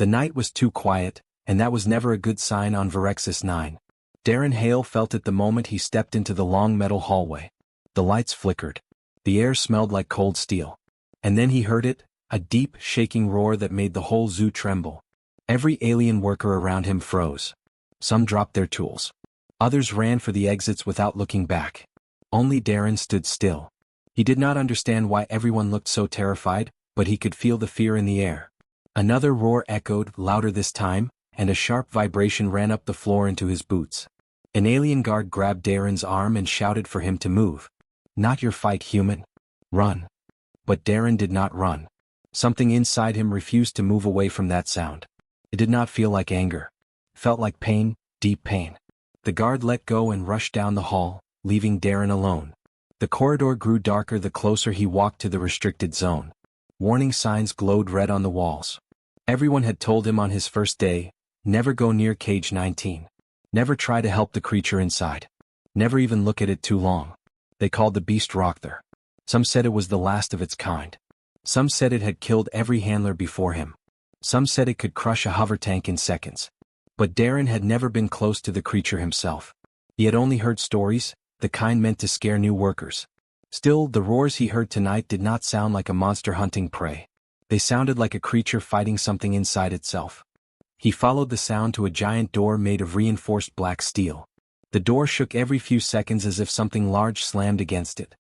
The night was too quiet, and that was never a good sign on Verexis 9. Darren Hale felt it the moment he stepped into the long metal hallway. The lights flickered. The air smelled like cold steel. And then he heard it, a deep, shaking roar that made the whole zoo tremble. Every alien worker around him froze. Some dropped their tools. Others ran for the exits without looking back. Only Darren stood still. He did not understand why everyone looked so terrified, but he could feel the fear in the air. Another roar echoed, louder this time, and a sharp vibration ran up the floor into his boots. An alien guard grabbed Darren's arm and shouted for him to move. "Not your fight, human. Run." But Darren did not run. Something inside him refused to move away from that sound. It did not feel like anger. It felt like pain, deep pain. The guard let go and rushed down the hall, leaving Darren alone. The corridor grew darker the closer he walked to the restricted zone. Warning signs glowed red on the walls. Everyone had told him on his first day, never go near cage 19. Never try to help the creature inside. Never even look at it too long. They called the beast Rockther. Some said it was the last of its kind. Some said it had killed every handler before him. Some said it could crush a hover tank in seconds. But Darren had never been close to the creature himself. He had only heard stories, the kind meant to scare new workers. Still, the roars he heard tonight did not sound like a monster hunting prey. They sounded like a creature fighting something inside itself. He followed the sound to a giant door made of reinforced black steel. The door shook every few seconds as if something large slammed against it.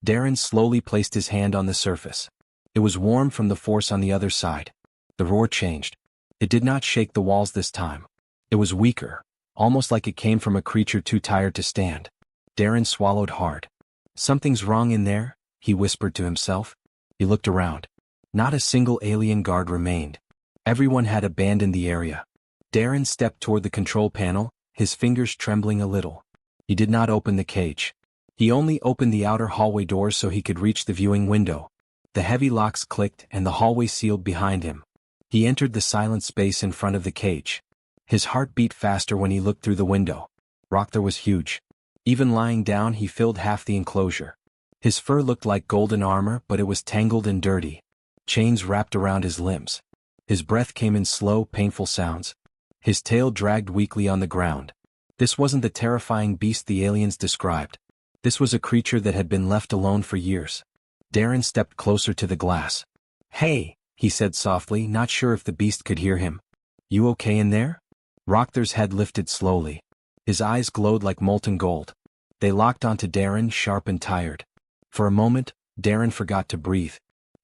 Darren slowly placed his hand on the surface. It was warm from the force on the other side. The roar changed. It did not shake the walls this time. It was weaker, almost like it came from a creature too tired to stand. Darren swallowed hard. "Something's wrong in there," he whispered to himself. He looked around. Not a single alien guard remained. Everyone had abandoned the area. Darren stepped toward the control panel, his fingers trembling a little. He did not open the cage. He only opened the outer hallway doors so he could reach the viewing window. The heavy locks clicked and the hallway sealed behind him. He entered the silent space in front of the cage. His heart beat faster when he looked through the window. Rockther was huge. Even lying down he filled half the enclosure. His fur looked like golden armor, but it was tangled and dirty. Chains wrapped around his limbs. His breath came in slow, painful sounds. His tail dragged weakly on the ground. This wasn't the terrifying beast the aliens described. This was a creature that had been left alone for years. Darren stepped closer to the glass. "Hey," he said softly, not sure if the beast could hear him. "You okay in there?" Rockther's head lifted slowly. His eyes glowed like molten gold. They locked onto Darren, sharp and tired. For a moment, Darren forgot to breathe.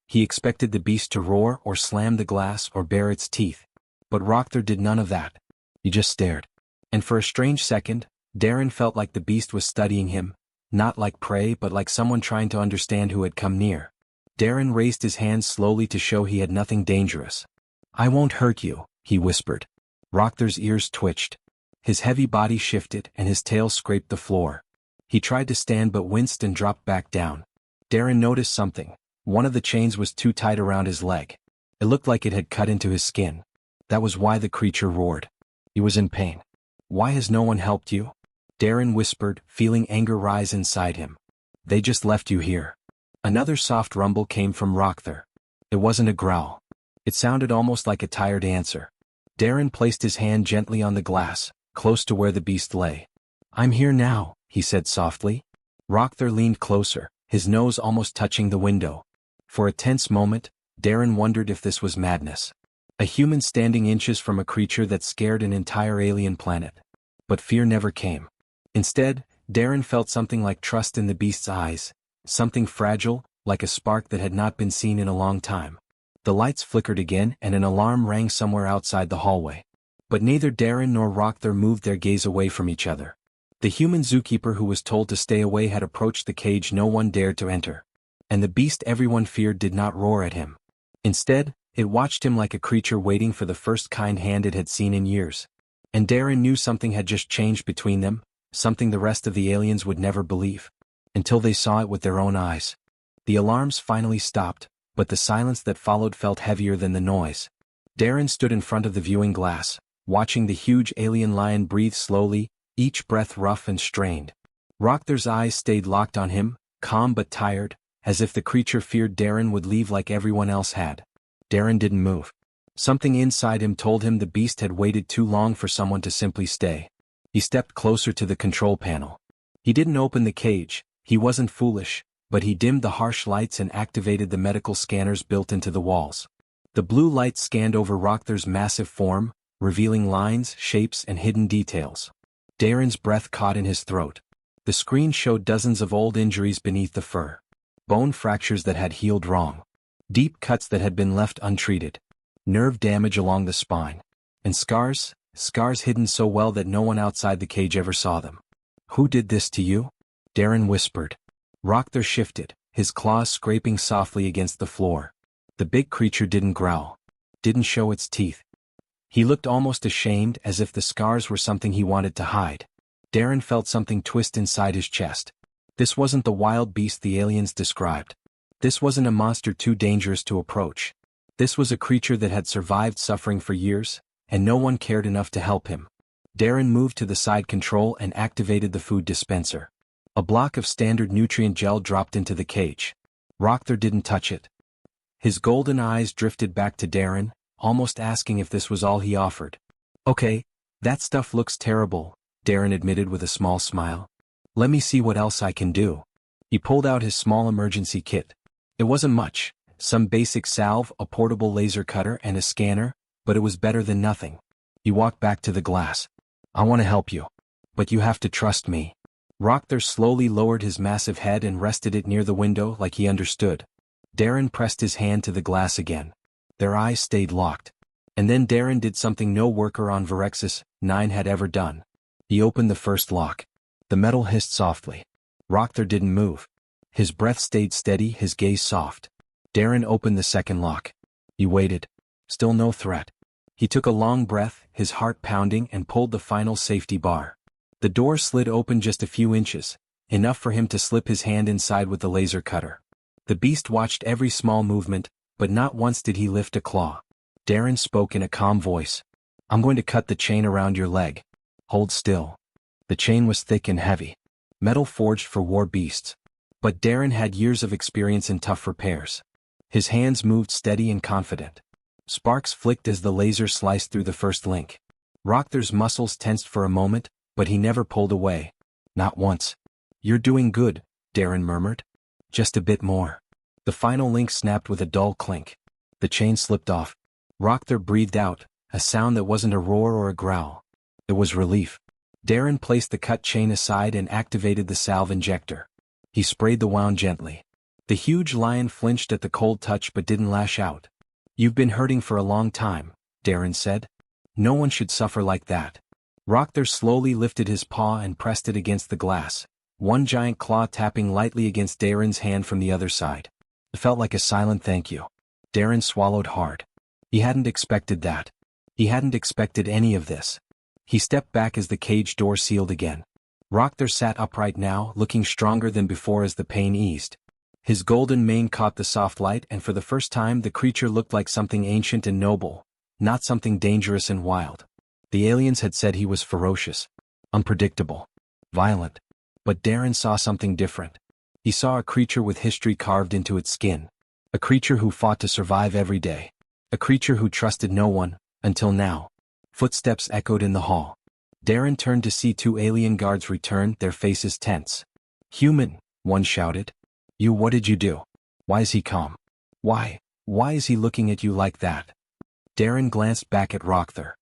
He expected the beast to roar or slam the glass or bare its teeth. But Rockther did none of that. He just stared. And for a strange second, Darren felt like the beast was studying him, not like prey but like someone trying to understand who had come near. Darren raised his hands slowly to show he had nothing dangerous. "I won't hurt you," he whispered. Rockther's ears twitched. His heavy body shifted and his tail scraped the floor. He tried to stand but winced and dropped back down. Darren noticed something. One of the chains was too tight around his leg. It looked like it had cut into his skin. That was why the creature roared. He was in pain. "Why has no one helped you?" Darren whispered, feeling anger rise inside him. "They just left you here." Another soft rumble came from Rockther. It wasn't a growl. It sounded almost like a tired answer. Darren placed his hand gently on the glass, close to where the beast lay. "I'm here now," he said softly. Rockther leaned closer, his nose almost touching the window. For a tense moment, Darren wondered if this was madness. A human standing inches from a creature that scared an entire alien planet. But fear never came. Instead, Darren felt something like trust in the beast's eyes, something fragile, like a spark that had not been seen in a long time. The lights flickered again and an alarm rang somewhere outside the hallway. But neither Darren nor Rockther moved their gaze away from each other. The human zookeeper who was told to stay away had approached the cage no one dared to enter. And the beast everyone feared did not roar at him. Instead, it watched him like a creature waiting for the first kind hand it had seen in years. And Darren knew something had just changed between them, something the rest of the aliens would never believe. Until they saw it with their own eyes. The alarms finally stopped, but the silence that followed felt heavier than the noise. Darren stood in front of the viewing glass, watching the huge alien lion breathe slowly, each breath rough and strained. Rockther's eyes stayed locked on him, calm but tired, as if the creature feared Darren would leave like everyone else had. Darren didn't move. Something inside him told him the beast had waited too long for someone to simply stay. He stepped closer to the control panel. He didn't open the cage, he wasn't foolish, but he dimmed the harsh lights and activated the medical scanners built into the walls. The blue light scanned over Rokthar's massive form, revealing lines, shapes, and hidden details. Darren's breath caught in his throat. The screen showed dozens of old injuries beneath the fur. Bone fractures that had healed wrong. Deep cuts that had been left untreated. Nerve damage along the spine. And scars hidden so well that no one outside the cage ever saw them. "Who did this to you?" Darren whispered. Rokthar shifted, his claws scraping softly against the floor. The big creature didn't growl. Didn't show its teeth. He looked almost ashamed, as if the scars were something he wanted to hide. Darren felt something twist inside his chest. This wasn't the wild beast the aliens described. This wasn't a monster too dangerous to approach. This was a creature that had survived suffering for years, and no one cared enough to help him. Darren moved to the side control and activated the food dispenser. A block of standard nutrient gel dropped into the cage. Rokthar didn't touch it. His golden eyes drifted back to Darren, almost asking if this was all he offered. "Okay, that stuff looks terrible," Darren admitted with a small smile. "Let me see what else I can do." He pulled out his small emergency kit. It wasn't much. Some basic salve, a portable laser cutter, and a scanner, but it was better than nothing. He walked back to the glass. "I want to help you. But you have to trust me." Rokthar slowly lowered his massive head and rested it near the window like he understood. Darren pressed his hand to the glass again. Their eyes stayed locked. And then Darren did something no worker on Verexis 9 had ever done. He opened the first lock. The metal hissed softly. Rokthar didn't move. His breath stayed steady, his gaze soft. Darren opened the second lock. He waited. Still no threat. He took a long breath, his heart pounding, and pulled the final safety bar. The door slid open just a few inches, enough for him to slip his hand inside with the laser cutter. The beast watched every small movement, but not once did he lift a claw. Darren spoke in a calm voice. "I'm going to cut the chain around your leg. Hold still." The chain was thick and heavy. Metal forged for war beasts. But Darren had years of experience in tough repairs. His hands moved steady and confident. Sparks flicked as the laser sliced through the first link. Rokthar's muscles tensed for a moment, but he never pulled away. Not once. "You're doing good," Darren murmured. "Just a bit more." The final link snapped with a dull clink. The chain slipped off. Rokthar breathed out, a sound that wasn't a roar or a growl. It was relief. Darren placed the cut chain aside and activated the salve injector. He sprayed the wound gently. The huge lion flinched at the cold touch but didn't lash out. "You've been hurting for a long time," Darren said. "No one should suffer like that." Rokthar slowly lifted his paw and pressed it against the glass, one giant claw tapping lightly against Darren's hand from the other side. It felt like a silent thank you. Darren swallowed hard. He hadn't expected that. He hadn't expected any of this. He stepped back as the cage door sealed again. Rokthar sat upright now, looking stronger than before as the pain eased. His golden mane caught the soft light, and for the first time the creature looked like something ancient and noble, not something dangerous and wild. The aliens had said he was ferocious, unpredictable, violent. But Darren saw something different. He saw a creature with history carved into its skin. A creature who fought to survive every day. A creature who trusted no one, until now. Footsteps echoed in the hall. Darren turned to see two alien guards return, their faces tense. "Human," one shouted. What did you do? Why is he calm? Why is he looking at you like that?" Darren glanced back at Rokthar.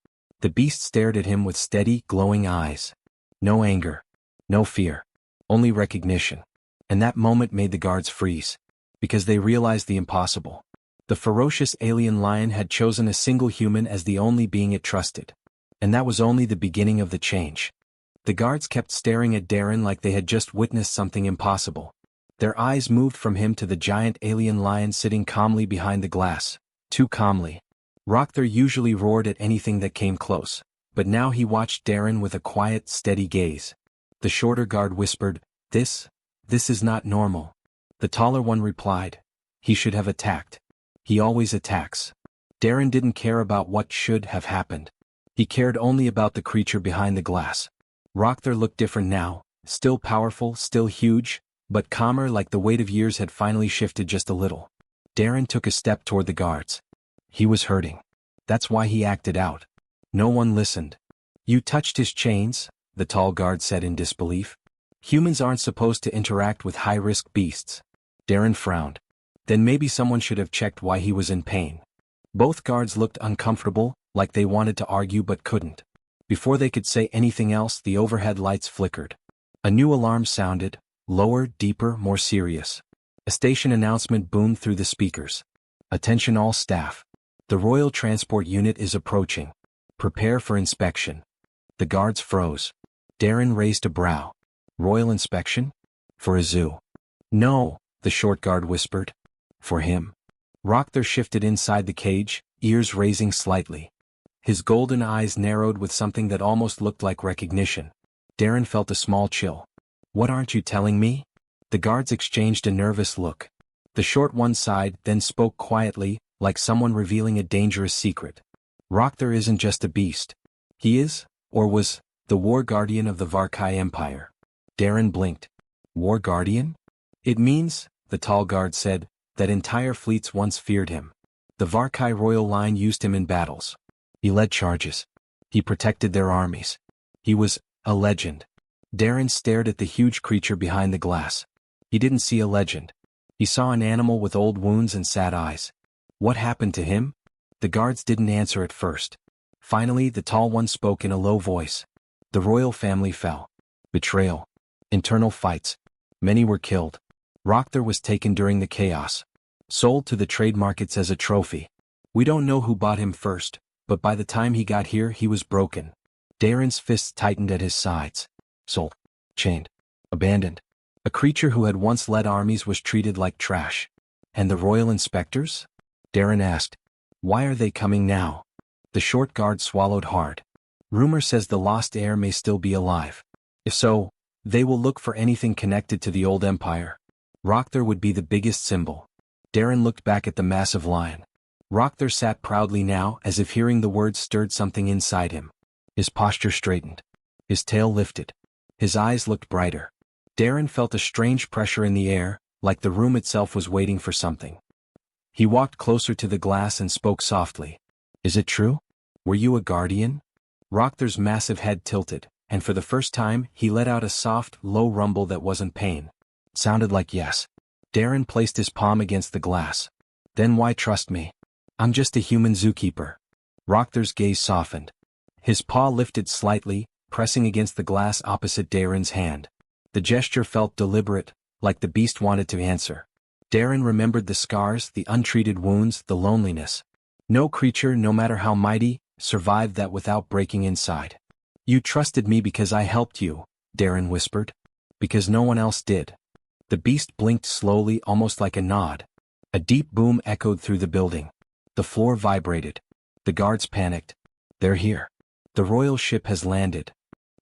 The beast stared at him with steady, glowing eyes. No anger. No fear. Only recognition. And that moment made the guards freeze. Because they realized the impossible. The ferocious alien lion had chosen a single human as the only being it trusted. And that was only the beginning of the change. The guards kept staring at Darren like they had just witnessed something impossible. Their eyes moved from him to the giant alien lion sitting calmly behind the glass. Too calmly. Rokthar usually roared at anything that came close, but now he watched Darren with a quiet, steady gaze. The shorter guard whispered, This is not normal." The taller one replied, "He should have attacked. He always attacks." Darren didn't care about what should have happened. He cared only about the creature behind the glass. Rokthar looked different now, still powerful, still huge, but calmer, like the weight of years had finally shifted just a little. Darren took a step toward the guards. He was hurting. That's why he acted out. No one listened. You touched his chains, the tall guard said in disbelief. Humans aren't supposed to interact with high-risk beasts. Darren frowned. Then maybe someone should have checked why he was in pain. Both guards looked uncomfortable, like they wanted to argue but couldn't. Before they could say anything else, the overhead lights flickered. A new alarm sounded, lower, deeper, more serious. A station announcement boomed through the speakers. Attention all staff. The Royal Transport Unit is approaching. Prepare for inspection. The guards froze. Darren raised a brow. Royal inspection? For a zoo? No, the short guard whispered. For him. Rockthor shifted inside the cage, ears raising slightly. His golden eyes narrowed with something that almost looked like recognition. Darren felt a small chill. What aren't you telling me? The guards exchanged a nervous look. The short one sighed, then spoke quietly, like someone revealing a dangerous secret. Rockthor isn't just a beast. He is, or was, the war guardian of the Varkai Empire. Darren blinked. War guardian? It means, the tall guard said, that entire fleets once feared him. The Varkai royal line used him in battles. He led charges. He protected their armies. He was a legend. Darren stared at the huge creature behind the glass. He didn't see a legend. He saw an animal with old wounds and sad eyes. What happened to him? The guards didn't answer at first. Finally, the tall one spoke in a low voice. The royal family fell. Betrayal. Internal fights. Many were killed. Rockthor was taken during the chaos. Sold to the trade markets as a trophy. We don't know who bought him first, but by the time he got here he was broken. Darren's fists tightened at his sides. Sold. Chained. Abandoned. A creature who had once led armies was treated like trash. And the royal inspectors? Darren asked. Why are they coming now? The short guard swallowed hard. Rumor says the lost heir may still be alive. If so, they will look for anything connected to the old empire. Rockthor would be the biggest symbol. Darren looked back at the massive lion. Rockthor sat proudly now, as if hearing the words stirred something inside him. His posture straightened. His tail lifted. His eyes looked brighter. Darren felt a strange pressure in the air, like the room itself was waiting for something. He walked closer to the glass and spoke softly. Is it true? Were you a guardian? Rockthor's massive head tilted, and for the first time he let out a soft, low rumble that wasn't pain. It sounded like yes. Darren placed his palm against the glass. Then why trust me? I'm just a human zookeeper. Rockthor's gaze softened. His paw lifted slightly, pressing against the glass opposite Darren's hand. The gesture felt deliberate, like the beast wanted to answer. Darren remembered the scars, the untreated wounds, the loneliness. No creature, no matter how mighty, survived that without breaking inside. You trusted me because I helped you, Darren whispered. Because no one else did. The beast blinked slowly, almost like a nod. A deep boom echoed through the building. The floor vibrated. The guards panicked. They're here. The royal ship has landed.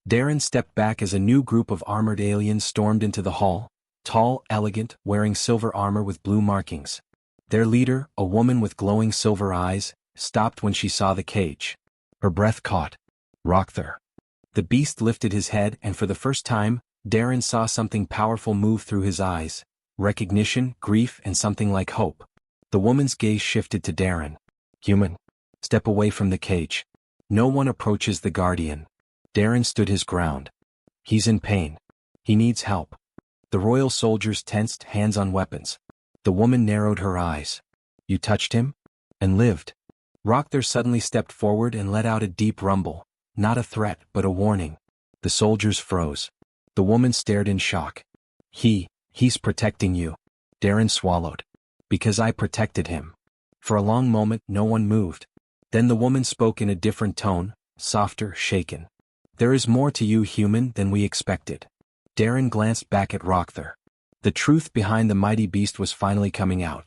Darren stepped back as a new group of armored aliens stormed into the hall, tall, elegant, wearing silver armor with blue markings. Their leader, a woman with glowing silver eyes, stopped when she saw the cage. Her breath caught. Rockthor. The beast lifted his head, and for the first time, Darren saw something powerful move through his eyes. Recognition, grief, and something like hope. The woman's gaze shifted to Darren. Human. Step away from the cage. No one approaches the guardian. Darren stood his ground. He's in pain. He needs help. The royal soldiers tensed, hands on weapons. The woman narrowed her eyes. You touched him? And lived. Rockthor suddenly stepped forward and let out a deep rumble. Not a threat, but a warning. The soldiers froze. The woman stared in shock. He's protecting you. Darren swallowed. Because I protected him. For a long moment, no one moved. Then the woman spoke in a different tone, softer, shaken. There is more to you, human, than we expected. Darren glanced back at Rockthor. The truth behind the mighty beast was finally coming out.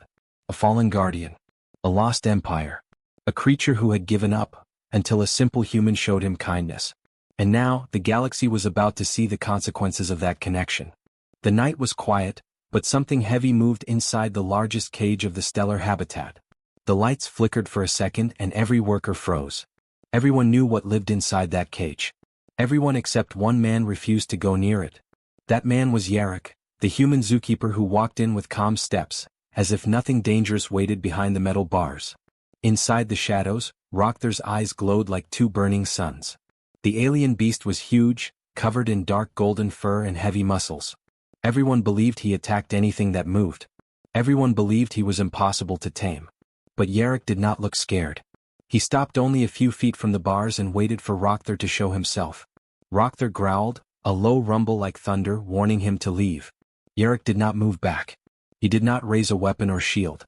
A fallen guardian. A lost empire. A creature who had given up, until a simple human showed him kindness. And now, the galaxy was about to see the consequences of that connection. The night was quiet, but something heavy moved inside the largest cage of the stellar habitat. The lights flickered for a second and every worker froze. Everyone knew what lived inside that cage. Everyone except one man refused to go near it. That man was Yarrick, the human zookeeper who walked in with calm steps, as if nothing dangerous waited behind the metal bars. Inside the shadows, Rockthar's eyes glowed like two burning suns. The alien beast was huge, covered in dark golden fur and heavy muscles. Everyone believed he attacked anything that moved. Everyone believed he was impossible to tame. But Yarrick did not look scared. He stopped only a few feet from the bars and waited for Rockthar to show himself. Rockthar growled, a low rumble like thunder warning him to leave. Yarrick did not move back. He did not raise a weapon or shield.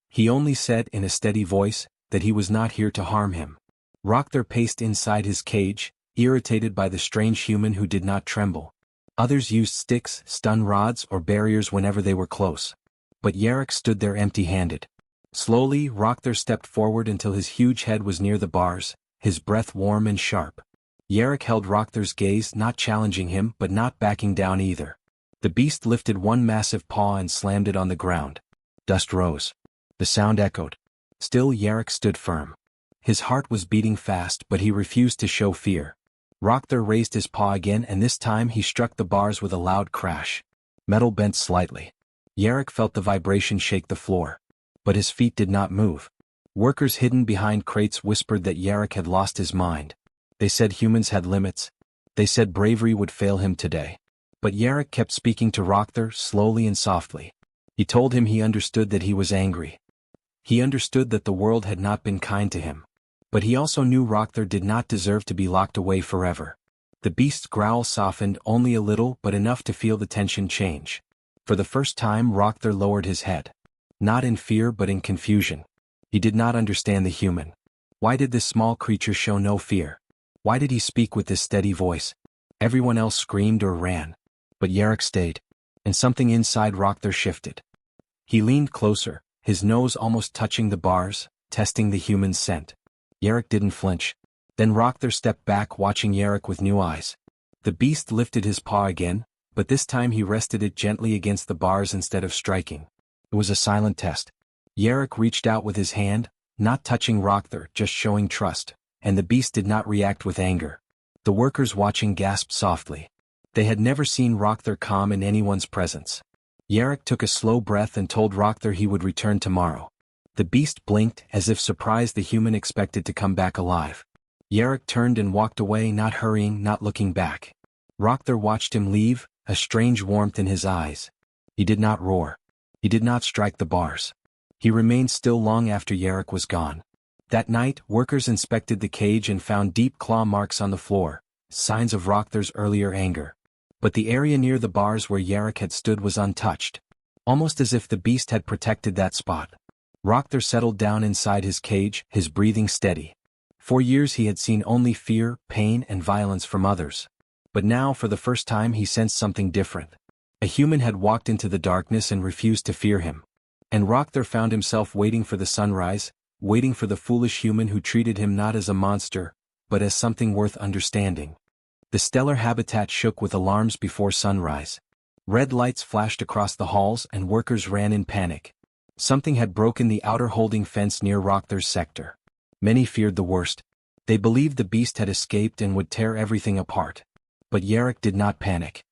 He only said in a steady voice that he was not here to harm him. Rockthar paced inside his cage, irritated by the strange human who did not tremble. Others used sticks, stun rods, or barriers whenever they were close. But Yarrick stood there empty-handed. Slowly, Rockthar stepped forward until his huge head was near the bars, his breath warm and sharp. Yarrick held Rockthar's gaze, not challenging him but not backing down either. The beast lifted one massive paw and slammed it on the ground. Dust rose. The sound echoed. Still Yarrick stood firm. His heart was beating fast but he refused to show fear. Rockthar raised his paw again and this time he struck the bars with a loud crash. Metal bent slightly. Yarrick felt the vibration shake the floor. But his feet did not move. Workers hidden behind crates whispered that Yarrick had lost his mind. They said humans had limits. They said bravery would fail him today. But Yarrick kept speaking to Rockthar slowly and softly. He told him he understood that he was angry. He understood that the world had not been kind to him. But he also knew Rockthar did not deserve to be locked away forever. The beast's growl softened only a little but enough to feel the tension change. For the first time Rockthar lowered his head. Not in fear but in confusion. He did not understand the human. Why did this small creature show no fear? Why did he speak with this steady voice? Everyone else screamed or ran. But Yarrick stayed. And something inside Rockthar shifted. He leaned closer, his nose almost touching the bars, testing the human's scent. Yarrick didn't flinch. Then Rockthar stepped back watching Yarrick with new eyes. The beast lifted his paw again, but this time he rested it gently against the bars instead of striking. It was a silent test. Yarrick reached out with his hand, not touching Rockthar, just showing trust, and the beast did not react with anger. The workers watching gasped softly. They had never seen Rockthar calm in anyone's presence. Yarrick took a slow breath and told Rockthar he would return tomorrow. The beast blinked as if surprised the human expected to come back alive. Yarrick turned and walked away, not hurrying, not looking back. Rockthar watched him leave, a strange warmth in his eyes. He did not roar. He did not strike the bars. He remained still long after Yarrick was gone. That night, workers inspected the cage and found deep claw marks on the floor, signs of Rockthar's earlier anger. But the area near the bars where Yarrick had stood was untouched, almost as if the beast had protected that spot. Rockthar settled down inside his cage, his breathing steady. For years he had seen only fear, pain, and violence from others. But now, for the first time, he sensed something different. A human had walked into the darkness and refused to fear him. And Rockthar found himself waiting for the sunrise, waiting for the foolish human who treated him not as a monster, but as something worth understanding. The stellar habitat shook with alarms before sunrise. Red lights flashed across the halls and workers ran in panic. Something had broken the outer holding fence near Rockthar's sector. Many feared the worst. They believed the beast had escaped and would tear everything apart. But Yarrick did not panic.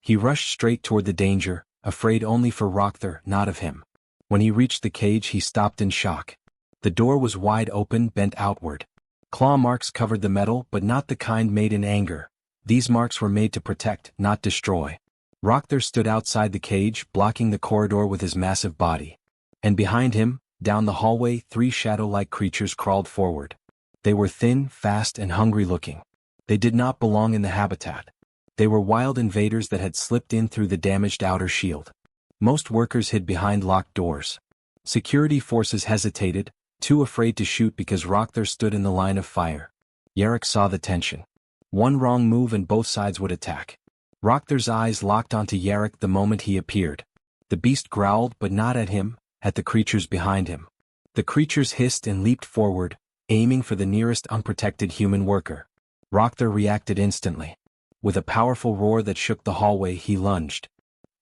He rushed straight toward the danger, afraid only for Rockthar, not of him. When he reached the cage he stopped in shock. The door was wide open, bent outward. Claw marks covered the metal, but not the kind made in anger. These marks were made to protect, not destroy. Rockthar stood outside the cage, blocking the corridor with his massive body. And behind him, down the hallway, 3 shadow-like creatures crawled forward. They were thin, fast, and hungry-looking. They did not belong in the habitat. They were wild invaders that had slipped in through the damaged outer shield. Most workers hid behind locked doors. Security forces hesitated, too afraid to shoot because Rockthar stood in the line of fire. Yarrick saw the tension. One wrong move and both sides would attack. Rockthar's eyes locked onto Yarrick the moment he appeared. The beast growled, but not at him, at the creatures behind him. The creatures hissed and leaped forward, aiming for the nearest unprotected human worker. Rockthar reacted instantly. With a powerful roar that shook the hallway, he lunged.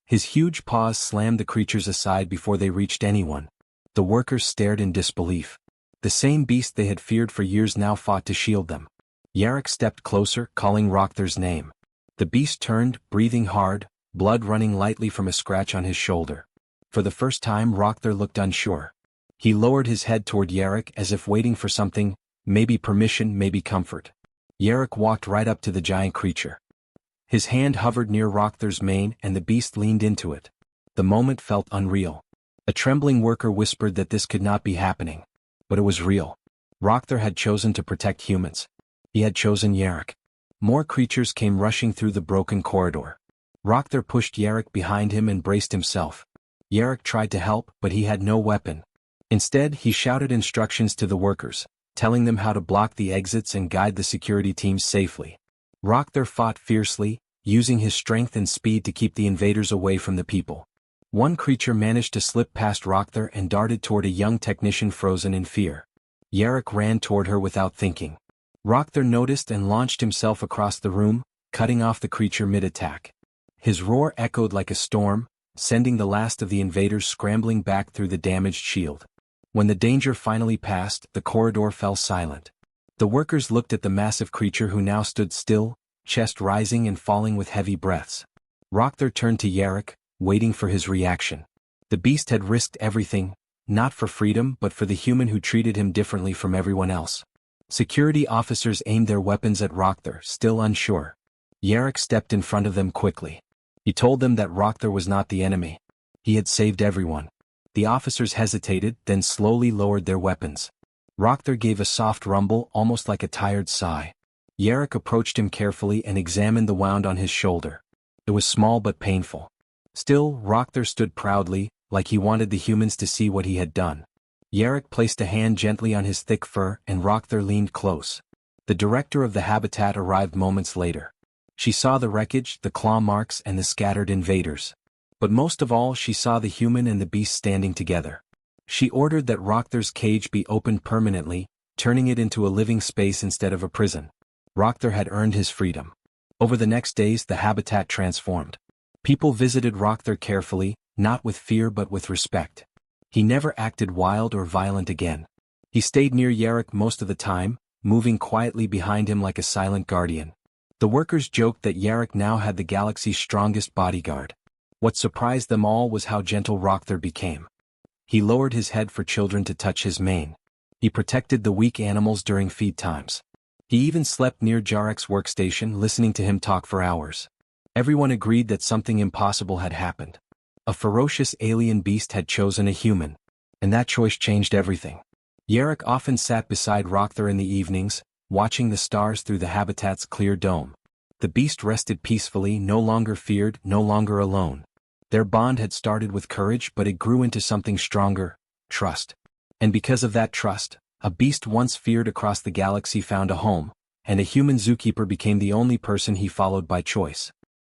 His huge paws slammed the creatures aside before they reached anyone. The workers stared in disbelief. The same beast they had feared for years now fought to shield them. Yarrick stepped closer, calling Rockthar's name. The beast turned, breathing hard, blood running lightly from a scratch on his shoulder. For the first time Rockthar looked unsure. He lowered his head toward Yarrick as if waiting for something, maybe permission, maybe comfort. Yarrick walked right up to the giant creature. His hand hovered near Rockthar's mane and the beast leaned into it. The moment felt unreal. A trembling worker whispered that this could not be happening. But it was real. Rockthar had chosen to protect humans. He had chosen Yarrick. More creatures came rushing through the broken corridor. Rockthar pushed Yarrick behind him and braced himself. Yarrick tried to help, but he had no weapon. Instead, he shouted instructions to the workers, telling them how to block the exits and guide the security teams safely. Rockthar fought fiercely, using his strength and speed to keep the invaders away from the people. One creature managed to slip past Rockthar and darted toward a young technician frozen in fear. Yarrick ran toward her without thinking. Rockthar noticed and launched himself across the room, cutting off the creature mid-attack. His roar echoed like a storm, sending the last of the invaders scrambling back through the damaged shield. When the danger finally passed, the corridor fell silent. The workers looked at the massive creature who now stood still, chest rising and falling with heavy breaths. Rockthar turned to Yarrick, waiting for his reaction. The beast had risked everything, not for freedom but for the human who treated him differently from everyone else. Security officers aimed their weapons at Rockthar, still unsure. Yarrick stepped in front of them quickly. He told them that Rockthar was not the enemy. He had saved everyone. The officers hesitated, then slowly lowered their weapons. Rockthar gave a soft rumble, almost like a tired sigh. Yarrick approached him carefully and examined the wound on his shoulder. It was small but painful. Still, Rockthar stood proudly, like he wanted the humans to see what he had done. Yarrick placed a hand gently on his thick fur and Rockthar leaned close. The director of the habitat arrived moments later. She saw the wreckage, the claw marks and the scattered invaders. But most of all she saw the human and the beast standing together. She ordered that Rockthar's cage be opened permanently, turning it into a living space instead of a prison. Rockthar had earned his freedom. Over the next days the habitat transformed. People visited Rockthar carefully, not with fear but with respect. He never acted wild or violent again. He stayed near Yarrick most of the time, moving quietly behind him like a silent guardian. The workers joked that Yarrick now had the galaxy's strongest bodyguard. What surprised them all was how gentle Rockthar became. He lowered his head for children to touch his mane. He protected the weak animals during feed times. He even slept near Yarrick's workstation, listening to him talk for hours. Everyone agreed that something impossible had happened. A ferocious alien beast had chosen a human. And that choice changed everything. Yarrick often sat beside Rockthar in the evenings, watching the stars through the habitat's clear dome. The beast rested peacefully, no longer feared, no longer alone. Their bond had started with courage but it grew into something stronger, trust. And because of that trust, a beast once feared across the galaxy found a home, and a human zookeeper became the only person he followed by choice.